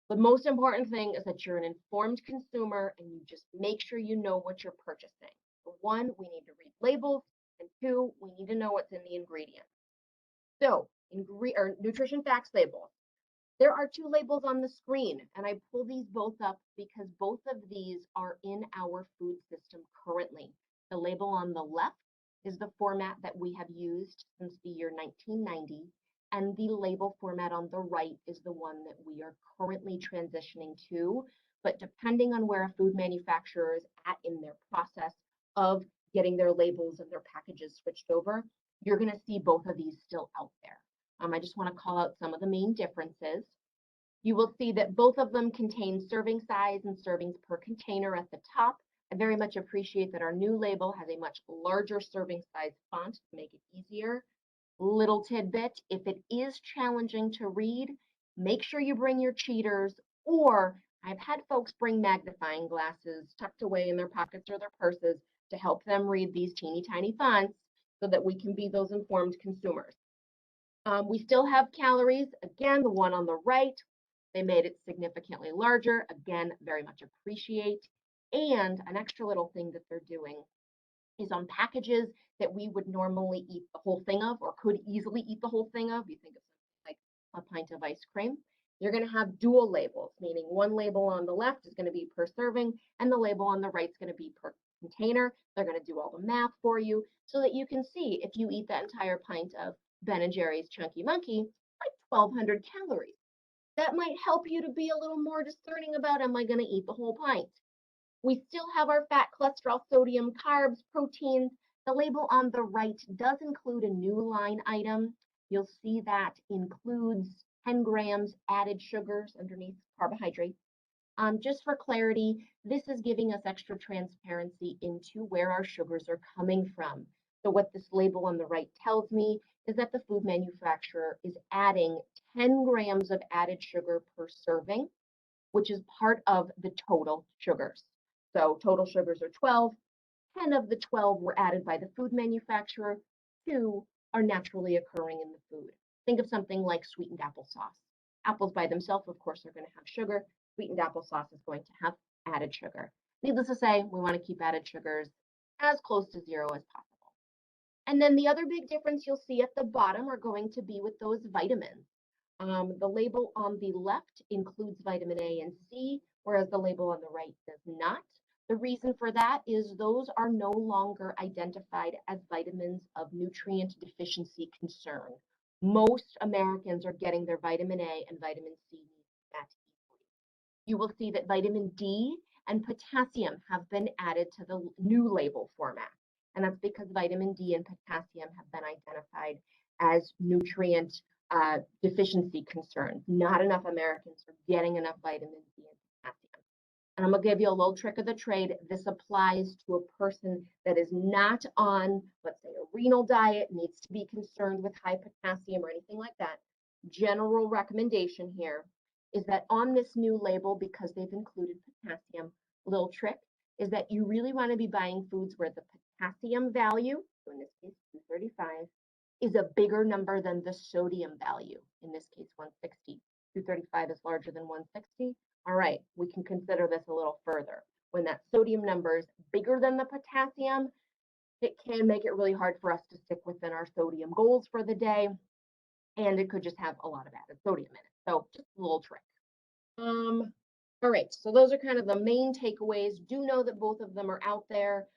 The most important thing is that you're an informed consumer and you just make sure you know what you're purchasing. For one, we need to read labels, and two, we need to know what's in the ingredients. So, nutrition facts label. There are two labels on the screen, and I pull these both up because both of these are in our food system currently. The label on the left is the format that we have used since the year 1990, and the label format on the right is the one that we are currently transitioning to. But depending on where a food manufacturer is at in their process of getting their labels and their packages switched over, you're going to see both of these still out there. I just want to call out some of the main differences. You will see that both of them contain serving size and servings per container at the top. I very much appreciate that our new label has a much larger serving size font to make it easier. Little tidbit, if it is challenging to read, make sure you bring your cheaters, or I've had folks bring magnifying glasses tucked away in their pockets or their purses to help them read these teeny tiny fonts so that we can be those informed consumers. We still have calories. Again, the one on the right, they made it significantly larger. Again, very much appreciate. And an extra little thing that they're doing is on packages that we would normally eat the whole thing of, or could easily eat the whole thing of. You think of something like a pint of ice cream. You're going to have dual labels, meaning one label on the left is going to be per serving, and the label on the right is going to be per container. They're going to do all the math for you so that you can see if you eat that entire pint of Ben and Jerry's Chunky Monkey, like 1,200 calories. That might help you to be a little more discerning about, am I going to eat the whole pint? We still have our fat, cholesterol, sodium, carbs, proteins. The label on the right does include a new line item. You'll see that includes 10 grams added sugars underneath carbohydrates. Just for clarity, this is giving us extra transparency into where our sugars are coming from. So what this label on the right tells me is that the food manufacturer is adding 10 grams of added sugar per serving, which is part of the total sugars. So total sugars are 12, 10 of the 12 were added by the food manufacturer, 2 are naturally occurring in the food. Think of something like sweetened applesauce. Apples by themselves, of course, are going to have sugar. Sweetened applesauce is going to have added sugar. Needless to say, we want to keep added sugars as close to zero as possible. And then the other big difference you'll see at the bottom are going to be with those vitamins. The label on the left includes vitamin A and C, whereas the label on the right does not. The reason for that is those are no longer identified as vitamins of nutrient deficiency concern. Most Americans are getting their vitamin A and vitamin C met equally. You will see that vitamin D and potassium have been added to the new label format. And that's because vitamin D and potassium have been identified as nutrient deficiency concerns. Not enough Americans are getting enough vitamin D and potassium. And I'm going to give you a little trick of the trade. This applies to a person that is not on, let's say, a renal diet, needs to be concerned with high potassium or anything like that. General recommendation here is that on this new label, because they've included potassium, little trick is that you really want to be buying foods where the potassium value, so in this case 235, is a bigger number than the sodium value, in this case 160. 235 is larger than 160. All right, we can consider this a little further. When that sodium number is bigger than the potassium, it can make it really hard for us to stick within our sodium goals for the day, and it could just have a lot of added sodium in it. So just a little trick. All right, so those are kind of the main takeaways. Do know that both of them are out there.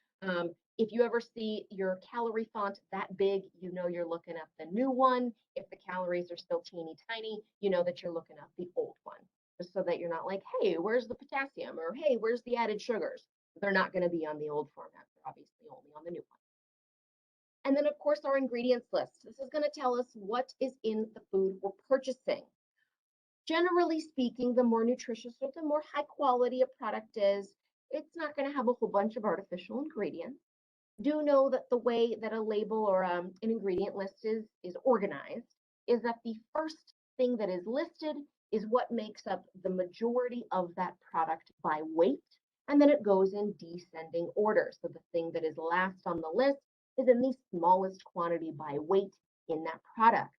If you ever see your calorie font that big, you know you're looking at the new one. If the calories are still teeny tiny, you know that you're looking at the old one, just so that you're not like, hey, where's the potassium? Or hey, where's the added sugars? They're not going to be on the old format. They're obviously only on the new one. And then, of course, our ingredients list. This is going to tell us what is in the food we're purchasing. Generally speaking, the more nutritious or the more high quality a product is, it's not going to have a whole bunch of artificial ingredients. Do know that the way that a label or an ingredient list is organized is that the first thing that is listed is what makes up the majority of that product by weight, and then it goes in descending order. So the thing that is last on the list is in the smallest quantity by weight in that product.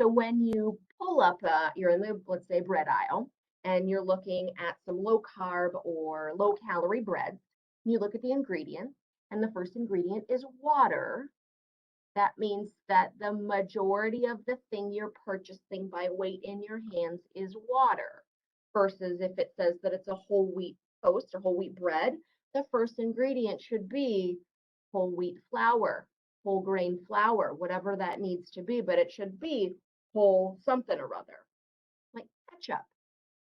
So when you pull up, you're in the, let's say, bread aisle, and you're looking at some low carb or low calorie breads, you look at the ingredients, and the first ingredient is water. That means that the majority of the thing you're purchasing by weight in your hands is water. Versus if it says that it's a whole wheat toast or whole wheat bread, the first ingredient should be whole wheat flour, whole grain flour, whatever that needs to be, but it should be whole something or other, like ketchup.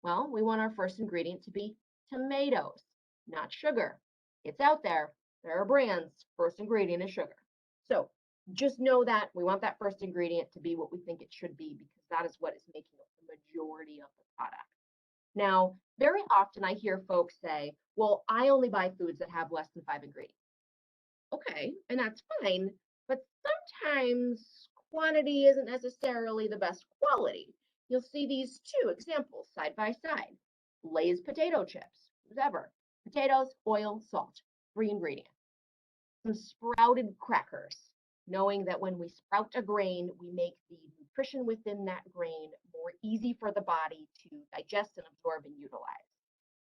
Well, we want our first ingredient to be tomatoes, not sugar. It's out there. There are brands. First ingredient is sugar. So just know that we want that first ingredient to be what we think it should be, because that is what is making up the majority of the product. Now, very often I hear folks say, well, I only buy foods that have less than 5 ingredients. Okay, and that's fine, but sometimes quantity isn't necessarily the best quality. You'll see these two examples side by side. Lay's potato chips, whatever. Potatoes, oil, salt, 3 ingredients. Some sprouted crackers, knowing that when we sprout a grain, we make the nutrition within that grain more easy for the body to digest and absorb and utilize.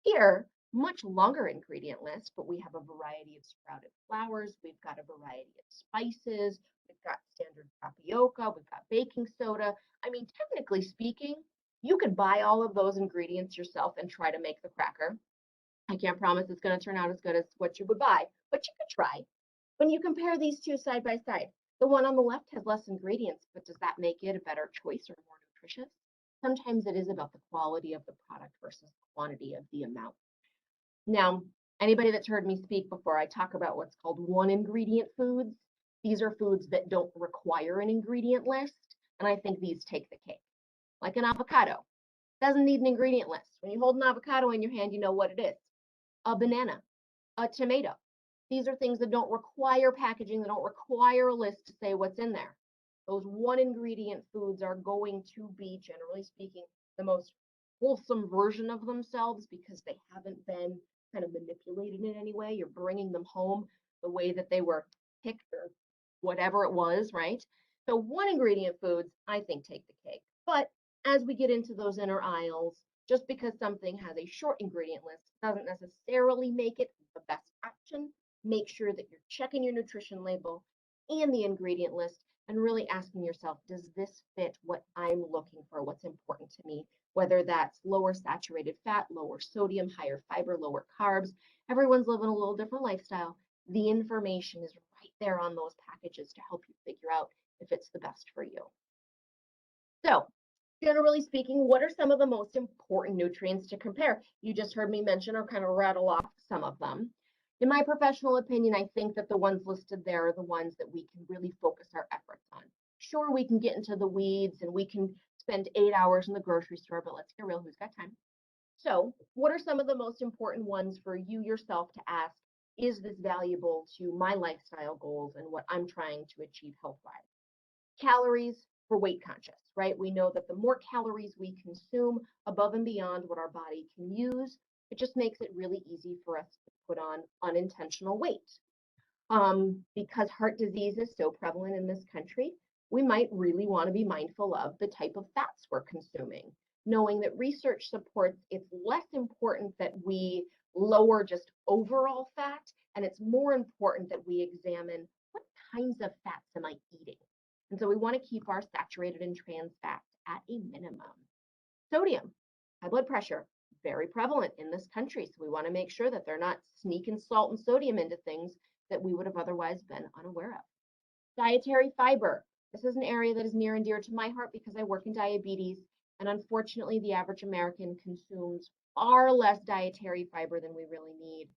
Here, much longer ingredient list, but we have a variety of sprouted flours, we've got a variety of spices, we've got standard tapioca, we've got baking soda. I mean, technically speaking, you could buy all of those ingredients yourself and try to make the cracker. I can't promise it's going to turn out as good as what you would buy, but you could try. When you compare these two side by side, the one on the left has less ingredients, but does that make it a better choice or more nutritious? Sometimes it is about the quality of the product versus the quantity of the amount. Now, anybody that's heard me speak before, I talk about what's called one ingredient foods. These are foods that don't require an ingredient list, and I think these take the cake. Like an avocado, doesn't need an ingredient list. When you hold an avocado in your hand, you know what it is. A banana, a tomato. These are things that don't require packaging, that don't require a list to say what's in there. Those one ingredient foods are going to be, generally speaking, the most wholesome version of themselves because they haven't been kind of manipulated in any way. You're bringing them home. the way that they were picked or whatever it was, right? So one ingredient foods, I think, take the cake. But as we get into those inner aisles, just because something has a short ingredient list doesn't necessarily make it the best option. Make sure that you're checking your nutrition label and the ingredient list and really asking yourself, does this fit what I'm looking for, what's important to me? Whether that's lower saturated fat, lower sodium, higher fiber, lower carbs. Everyone's living a little different lifestyle. The information is right there on those packages to help you figure out if it's the best for you. So, generally speaking, what are some of the most important nutrients to compare? You just heard me mention or kind of rattle off some of them. In my professional opinion, I think that the ones listed there are the ones that we can really focus our efforts on. Sure, we can get into the weeds and we can spend 8 hours in the grocery store, but let's get real, who's got time? So, what are some of the most important ones for you yourself to ask? Is this valuable to my lifestyle goals and what I'm trying to achieve health wise? Calories for weight conscious, right? We know that the more calories we consume above and beyond what our body can use, it just makes it really easy for us to put on unintentional weight. Because heart disease is so prevalent in this country, we might really want to be mindful of the type of fats we're consuming, knowing that research supports it's less important that we lower just overall fat, and it's more important that we examine what kinds of fats am I eating. And so we want to keep our saturated and trans fats at a minimum. Sodium, high blood pressure, very prevalent in this country. So we want to make sure that they're not sneaking salt and sodium into things that we would have otherwise been unaware of. Dietary fiber. This is an area that is near and dear to my heart because I work in diabetes. And unfortunately, the average American consumes far less dietary fiber than we really need.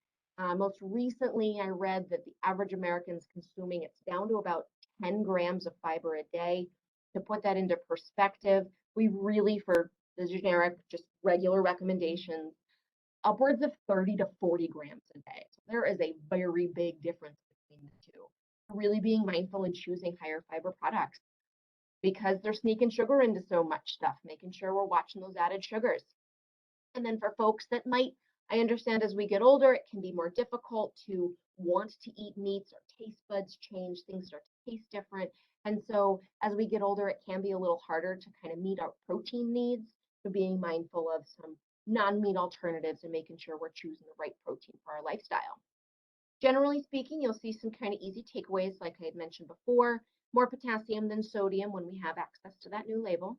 Most recently, I read that the average American's consuming, it's down to about 10 grams of fiber a day. To put that into perspective, we really, for the generic, just regular recommendations, upwards of 30 to 40 grams a day. So there is a very big difference between the two. Really being mindful and choosing higher fiber products because they're sneaking sugar into so much stuff, making sure we're watching those added sugars. And then for folks that might, I understand as we get older, it can be more difficult to want to eat meats or taste buds change, things start to taste different. And so as we get older, it can be a little harder to kind of meet our protein needs. So being mindful of some non-meat alternatives and making sure we're choosing the right protein for our lifestyle. Generally speaking, you'll see some kind of easy takeaways like I had mentioned before, more potassium than sodium when we have access to that new label.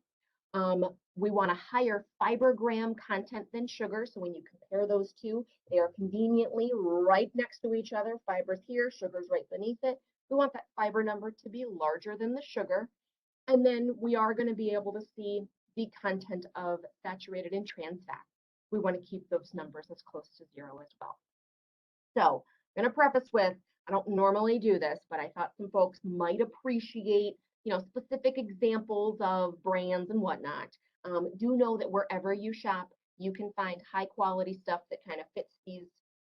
We want a higher fiber gram content than sugar. So when you compare those two, they are conveniently right next to each other. Fiber's here, sugar's right beneath it. We want that fiber number to be larger than the sugar. And then we are going to be able to see the content of saturated and trans fat. We want to keep those numbers as close to zero as well. So I'm going to preface with, I don't normally do this, but I thought some folks might appreciate, specific examples of brands and whatnot. Do know that wherever you shop, you can find high quality stuff that kind of fits these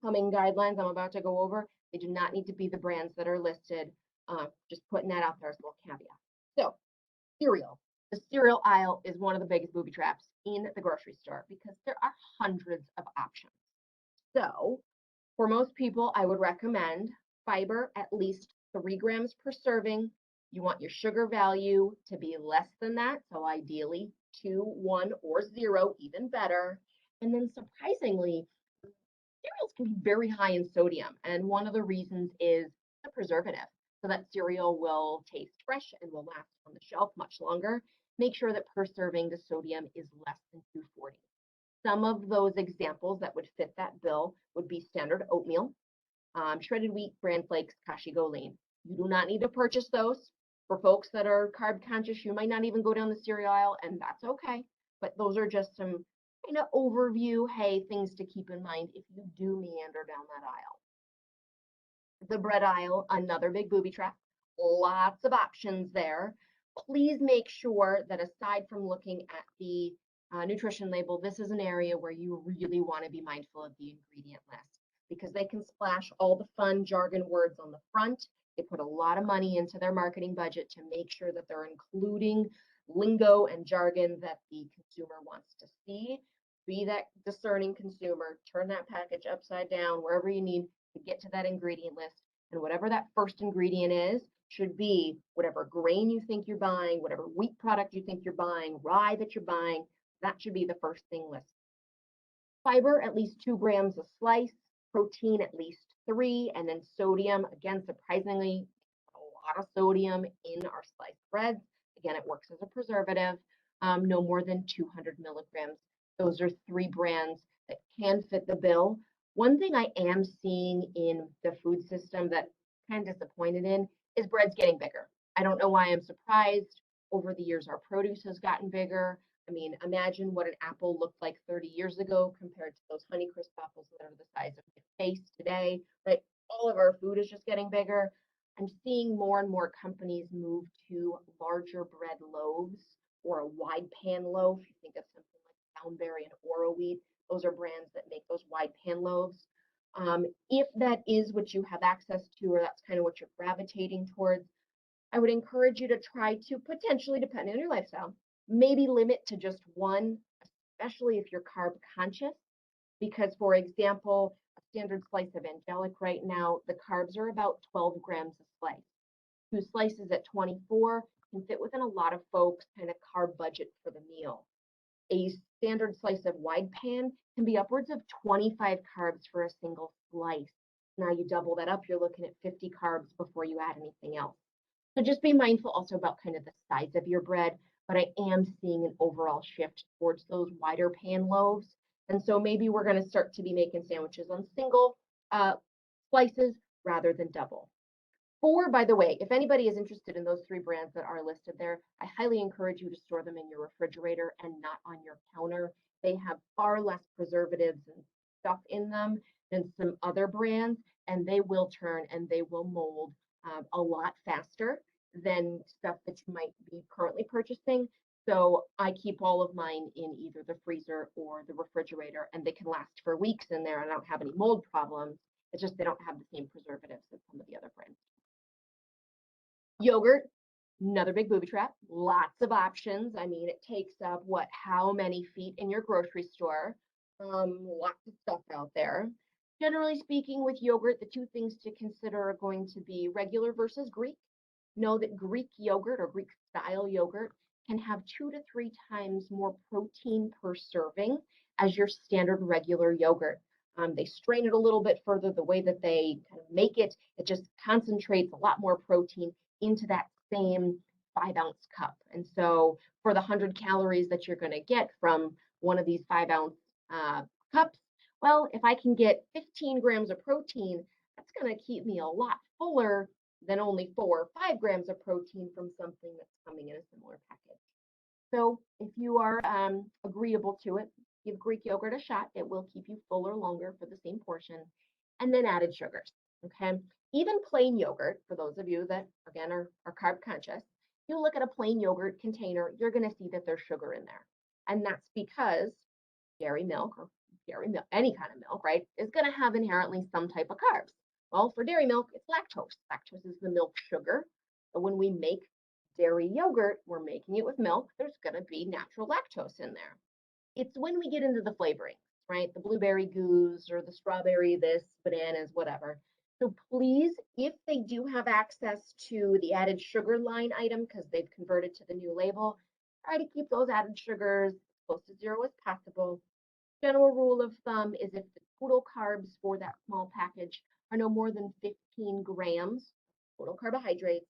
coming guidelines I'm about to go over. They do not need to be the brands that are listed. Just putting that out there as a little caveat. So cereal. The cereal aisle is one of the biggest booby traps in the grocery store because there are hundreds of options. So for most people, I would recommend fiber at least 3 grams per serving. You want your sugar value to be less than that. So ideally 2, 1, or 0, even better. And then surprisingly, cereals can be very high in sodium. And one of the reasons is the preservative. So that cereal will taste fresh and will last on the shelf much longer. Make sure that per serving, the sodium is less than 240. Some of those examples that would fit that bill would be standard oatmeal, shredded wheat, bran flakes, kashi goleen. You do not need to purchase those. For folks that are carb conscious, you might not even go down the cereal aisle, and that's okay. But those are just some kind of overview, hey, things to keep in mind if you do meander down that aisle. The bread aisle, another big booby trap. Lots of options there. Please make sure that aside from looking at the nutrition label, this is an area where you really want to be mindful of the ingredient list because they can splash all the fun jargon words on the front. They put a lot of money into their marketing budget to make sure that they're including lingo and jargon that the consumer wants to see. Be that discerning consumer, turn that package upside down, wherever you need to get to that ingredient list And whatever that first ingredient is, should be whatever grain you think you're buying, whatever wheat product you think you're buying, rye that you're buying, that should be the first thing listed. Fiber, at least 2 grams a slice, protein, at least 3, and then sodium, again, surprisingly, a lot of sodium in our sliced breads. Again, it works as a preservative, no more than 200 milligrams. Those are 3 brands that can fit the bill. One thing I am seeing in the food system that I'm kind of disappointed in is bread's getting bigger. I don't know why I'm surprised. Over the years, our produce has gotten bigger. I mean, imagine what an apple looked like 30 years ago compared to those Honeycrisp apples that are the size of my face today, right? All of our food is just getting bigger. I'm seeing more and more companies move to larger bread loaves or a wide pan loaf. You think of something like Poundberry and Oro Wheat. Those are brands that make those wide pan loaves. If that is what you have access to, or that's kind of what you're gravitating towards, I would encourage you to try to potentially, depending on your lifestyle, maybe limit to just one, especially if you're carb conscious. Because, for example, a standard slice of angelic right now, the carbs are about 12 grams a slice. 2 slices at 24 can fit within a lot of folks' kind of carb budget for the meal. A standard slice of wide pan can be upwards of 25 carbs for a single slice. Now you double that up, you're looking at 50 carbs before you add anything else. So just be mindful also about kind of the size of your bread, but I am seeing an overall shift towards those wider pan loaves. And so maybe we're going to start to be making sandwiches on single slices rather than double. By the way, if anybody is interested in those 3 brands that are listed there, I highly encourage you to store them in your refrigerator and not on your counter. They have far less preservatives and stuff in them than some other brands, and they will turn and they will mold a lot faster than stuff that you might be currently purchasing. So I keep all of mine in either the freezer or the refrigerator, and they can last for weeks in there, and I don't have any mold problems. It's just they don't have the same preservatives as some of the other brands. Yogurt, another big booby trap. Lots of options. I mean, it takes up how many feet in your grocery store? Lots of stuff out there. Generally speaking, with yogurt, the 2 things to consider are going to be regular versus Greek. Know that Greek yogurt or Greek style yogurt can have 2 to 3 times more protein per serving as your standard regular yogurt. They strain it a little bit further. The way that they kind of make it, it just concentrates a lot more protein into that same 5-ounce cup. And so for the 100 calories that you're going to get from one of these 5-ounce cups, well, if I can get 15 grams of protein, that's going to keep me a lot fuller than only 4 or 5 grams of protein from something that's coming in a similar package. So if you are agreeable to it, give Greek yogurt a shot. It will keep you fuller longer for the same portion. And then added sugars, okay? Even plain yogurt, for those of you that, again, are carb conscious, you look at a plain yogurt container, you're going to see that there's sugar in there. And that's because dairy milk, any kind of milk, right, is going to have inherently some type of carbs. Well, for dairy milk, it's lactose. Lactose is the milk sugar. But when we make dairy yogurt, we're making it with milk, there's going to be natural lactose in there. It's when we get into the flavoring, right? The blueberry goose or the strawberry this, bananas, whatever. So please, if they do have access to the added sugar line item because they've converted to the new label, try to keep those added sugars as close to 0 as possible. General rule of thumb is if the total carbs for that small package are no more than 15 grams total carbohydrates,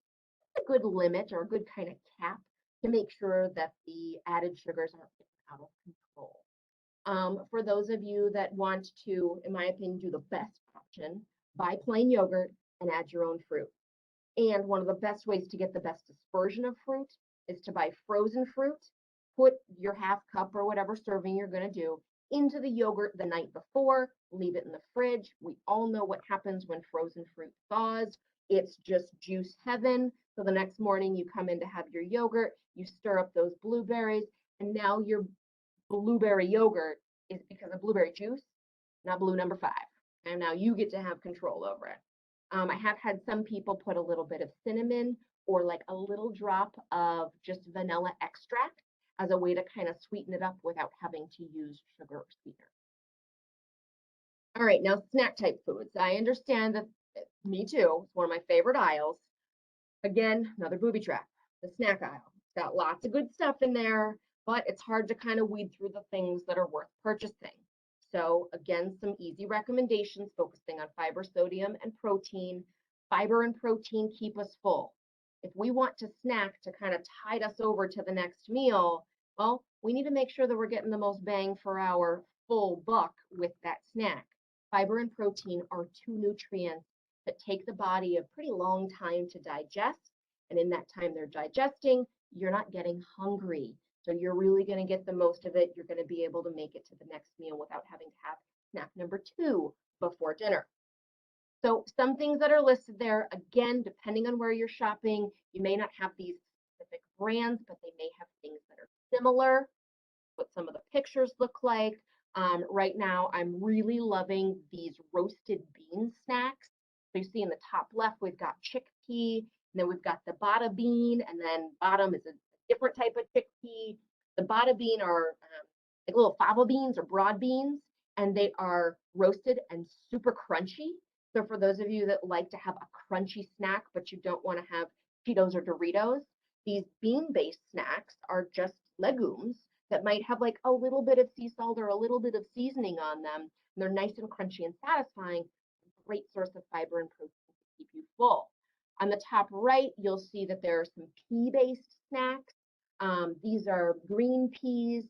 a good limit or a good kind of cap to make sure that the added sugars aren't out of control. For those of you that want to, in my opinion, do the best option, buy plain yogurt and add your own fruit. And one of the best ways to get the best dispersion of fruit is to buy frozen fruit, put your half cup or whatever serving you're going to do into the yogurt the night before, leave it in the fridge. We all know what happens when frozen fruit thaws. It's just juice heaven. So the next morning you come in to have your yogurt, you stir up those blueberries, and now your blueberry yogurt is because of blueberry juice, not blue number 5. And now you get to have control over it. I have had some people put a little bit of cinnamon or like a little drop of just vanilla extract as a way to kind of sweeten it up without having to use sugar or sweetener. All right, now snack type foods. I understand that Me too. It's one of my favorite aisles. Again, another booby trap, the snack aisle. It's got lots of good stuff in there, but it's hard to kind of weed through the things that are worth purchasing. So again, some easy recommendations focusing on fiber, sodium, and protein. Fiber and protein keep us full. If we want to snack to kind of tide us over to the next meal, well, we need to make sure that we're getting the most bang for our full buck with that snack. Fiber and protein are two nutrients that take the body a pretty long time to digest. And in that time they're digesting, you're not getting hungry. So you're really going to get the most of it. You're going to be able to make it to the next meal without having to have snack number 2 before dinner. So some things that are listed there, again, depending on where you're shopping, you may not have these specific brands, but they may have things that are similar, what some of the pictures look like. Right now, I'm really loving these roasted bean snacks. So you see in the top left, we've got chickpea, and then we've got the bada bean, and then bottom is a different type of chickpea. The bada bean are like little fava beans or broad beans, and they are roasted and super crunchy. So for those of you that like to have a crunchy snack, but you don't want to have Cheetos or Doritos, these bean-based snacks are just legumes that might have like a little bit of sea salt or a little bit of seasoning on them. And they're nice and crunchy and satisfying. Great source of fiber and protein to keep you full. On the top right, you'll see that there are some pea-based snacks. These are green peas.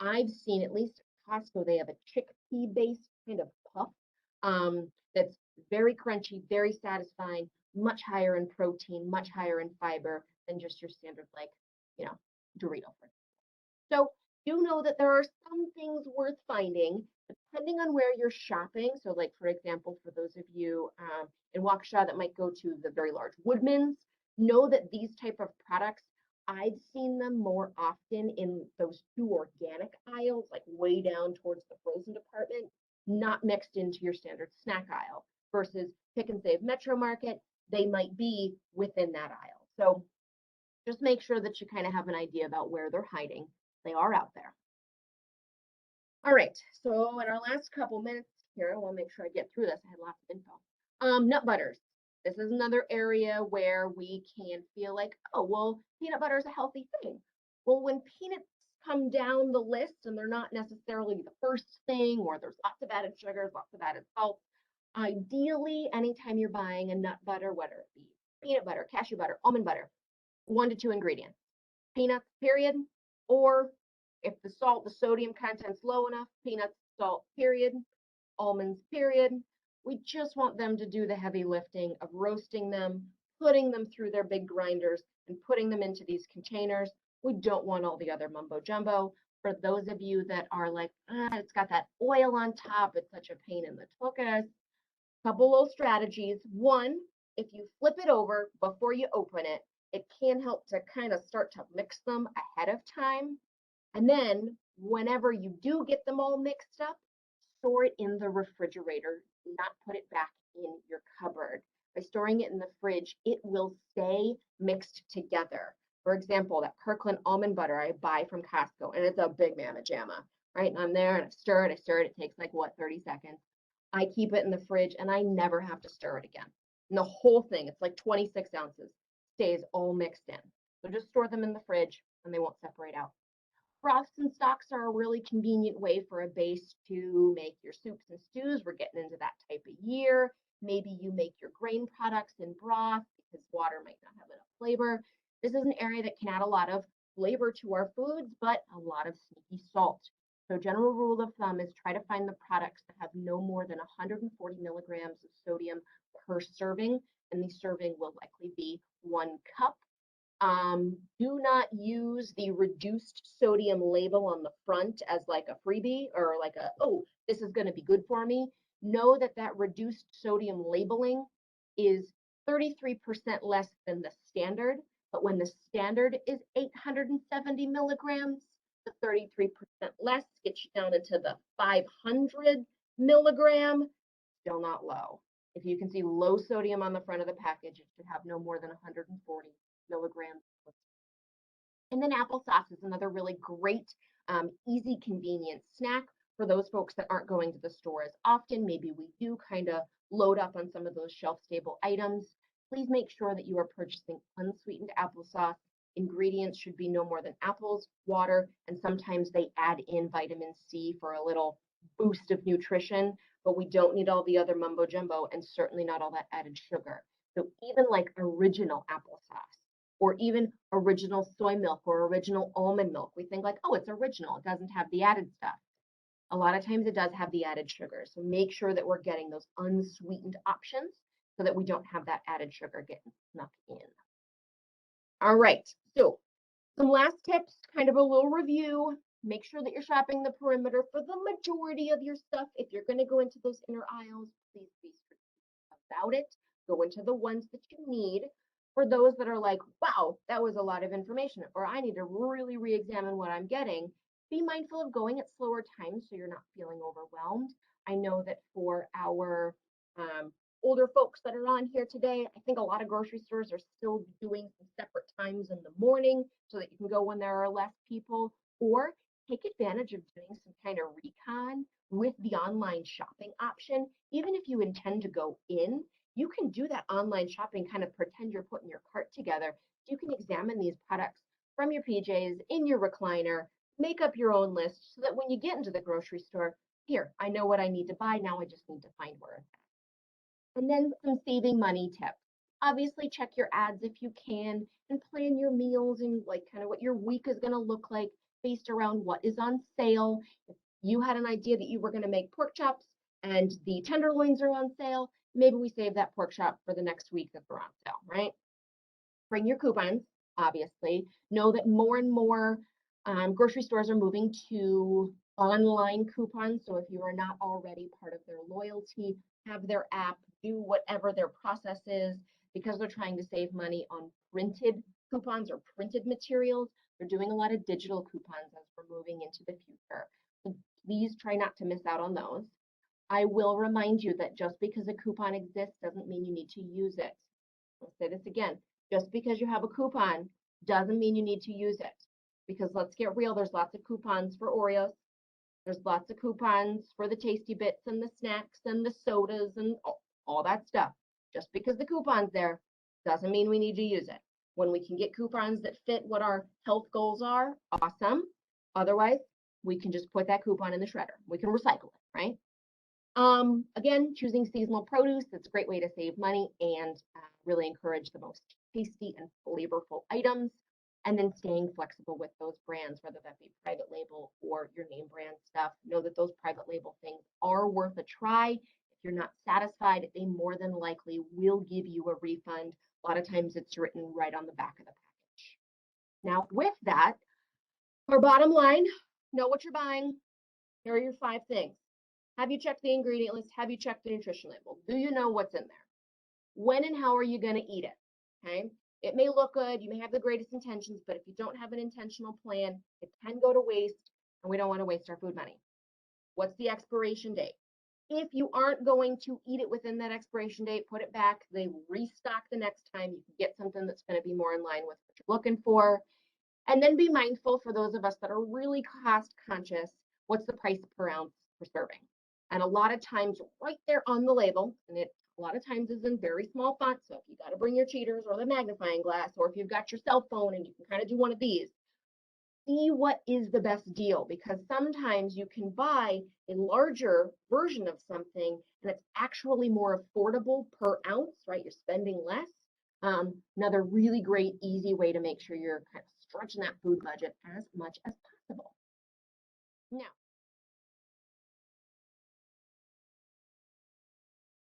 I've seen, at least at Costco, they have a chickpea-based kind of puff that's very crunchy, very satisfying, much higher in protein, much higher in fiber than just your standard, like, Dorito. So do know that there are some things worth finding depending on where you're shopping. So like, for example, for those of you in Waukesha that might go to the very large Woodman's, know that these type of products, I've seen them more often in those 2 organic aisles, like way down towards the frozen department, not mixed into your standard snack aisle versus Pick and Save Metro Market, they might be within that aisle. So just make sure that you kind of have an idea about where they're hiding. They are out there. All right, so in our last couple minutes here, I want to make sure I get through this. I had lots of info. Nut butters. This is another area where we can feel like, oh, well, peanut butter is a healthy thing. Well, when peanuts come down the list and they're not necessarily the first thing, or there's lots of added sugars, lots of added salt, ideally, anytime you're buying a nut butter, whether it be peanut butter, cashew butter, almond butter, 1 to 2 ingredients. Peanuts, period, or if the salt, the sodium content's low enough, peanuts, salt, period, almonds, period. We just want them to do the heavy lifting of roasting them, putting them through their big grinders, and putting them into these containers. We don't want all the other mumbo jumbo. For those of you that are like, it's got that oil on top, it's such a pain in the tuchus. Couple little strategies. One, if you flip it over before you open it, it can help to kind of start to mix them ahead of time. And then whenever you do get them all mixed up, store it in the refrigerator, not put it back in your cupboard. By storing it in the fridge, it will stay mixed together. For example, that Kirkland almond butter I buy from Costco, and it's a big mamma jamma, right? And I'm there and I stir it. It takes like, 30 seconds. I keep it in the fridge and I never have to stir it again. And the whole thing, it's like 26 ounces, stays all mixed in. So just store them in the fridge and they won't separate out. Broths and stocks are a really convenient way for a base to make your soups and stews. We're getting into that type of year. Maybe you make your grain products in broth because water might not have enough flavor. This is an area that can add a lot of flavor to our foods, but a lot of sneaky salt. So general rule of thumb is try to find the products that have no more than 140 milligrams of sodium per serving, and the serving will likely be 1 cup. Do not use the reduced sodium label on the front as like a freebie or like oh, this is going to be good for me. Know that that reduced sodium labeling is 33% less than the standard, but when the standard is 870 milligrams, the 33% less gets you down into the 500 milligram, still not low. If you can see low sodium on the front of the package, it should have no more than 140 milligrams. And then applesauce is another really great, easy, convenient snack. for those folks that aren't going to the store as often, maybe we do kind of load up on some of those shelf-stable items. Please make sure that you are purchasing unsweetened applesauce. Ingredients should be no more than apples, water, and sometimes they add in vitamin C for a little boost of nutrition, but we don't need all the other mumbo jumbo and certainly not all that added sugar. So even like original applesauce or even original soy milk or original almond milk, we think like, oh, it's original. It doesn't have the added stuff. A lot of times it does have the added sugar. So make sure that we're getting those unsweetened options so that we don't have that added sugar getting snuck in. All right, so some last tips, kind of a little review. Make sure that you're shopping the perimeter for the majority of your stuff. If you're going to go into those inner aisles, please be strategic about it. Go into the ones that you need. For those that are like, wow, that was a lot of information, or I need to really re-examine what I'm getting, be mindful of going at slower times so you're not feeling overwhelmed. I know that for our older folks that are on here today, I think a lot of grocery stores are still doing some separate times in the morning so that you can go when there are less people, or take advantage of doing some kind of recon with the online shopping option. Even if you intend to go in, you can do that online shopping, kind of pretend you're putting your cart together. You can examine these products from your PJs in your recliner, make up your own list so that when you get into the grocery store, here, I know what I need to buy. Now I just need to find where it's at. And then some saving money tips. Obviously, check your ads if you can and plan your meals and like kind of what your week is going to look like based around what is on sale. If you had an idea that you were going to make pork chops and the tenderloins are on sale, maybe we save that pork chop for the next week that they're on sale, right? Bring your coupons, obviously. Know that more and more grocery stores are moving to online coupons. So if you are not already part of their loyalty, have their app, do whatever their process is, because they're trying to save money on printed coupons or printed materials. They're doing a lot of digital coupons as we're moving into the future. So please try not to miss out on those. I will remind you that just because a coupon exists doesn't mean you need to use it. I'll say this again. Just because you have a coupon doesn't mean you need to use it. Because let's get real, there's lots of coupons for Oreos. There's lots of coupons for the tasty bits and the snacks and the sodas and all that stuff. Just because the coupon's there doesn't mean we need to use it. When we can get coupons that fit what our health goals are, awesome. Otherwise, we can just put that coupon in the shredder. We can recycle it, right? Again, choosing seasonal produce, it's a great way to save money and really encourage the most tasty and flavorful items. And then staying flexible with those brands, whether that be private label or your name brand stuff. Know that those private label things are worth a try. If you're not satisfied, they more than likely will give you a refund. A lot of times it's written right on the back of the package. Now, with that, our bottom line, know what you're buying. Here are your 5 things. Have you checked the ingredient list? Have you checked the nutrition label? Do you know what's in there? When and how are you going to eat it? Okay. It may look good. You may have the greatest intentions, but if you don't have an intentional plan, it can go to waste, and we don't want to waste our food money. What's the expiration date? If you aren't going to eat it within that expiration date, put it back. They restock the next time. You can get something that's going to be more in line with what you're looking for. And then be mindful for those of us that are really cost conscious, what's the price per ounce per serving? And a lot of times right there on the label, and it a lot of times is in very small font. So if you got to bring your cheaters or the magnifying glass, or if you've got your cell phone and you can kind of do one of these, see what is the best deal, because sometimes you can buy a larger version of something and it's actually more affordable per ounce, right? You're spending less. Another really great, easy way to make sure you're kind of stretching that food budget as much as possible. Now,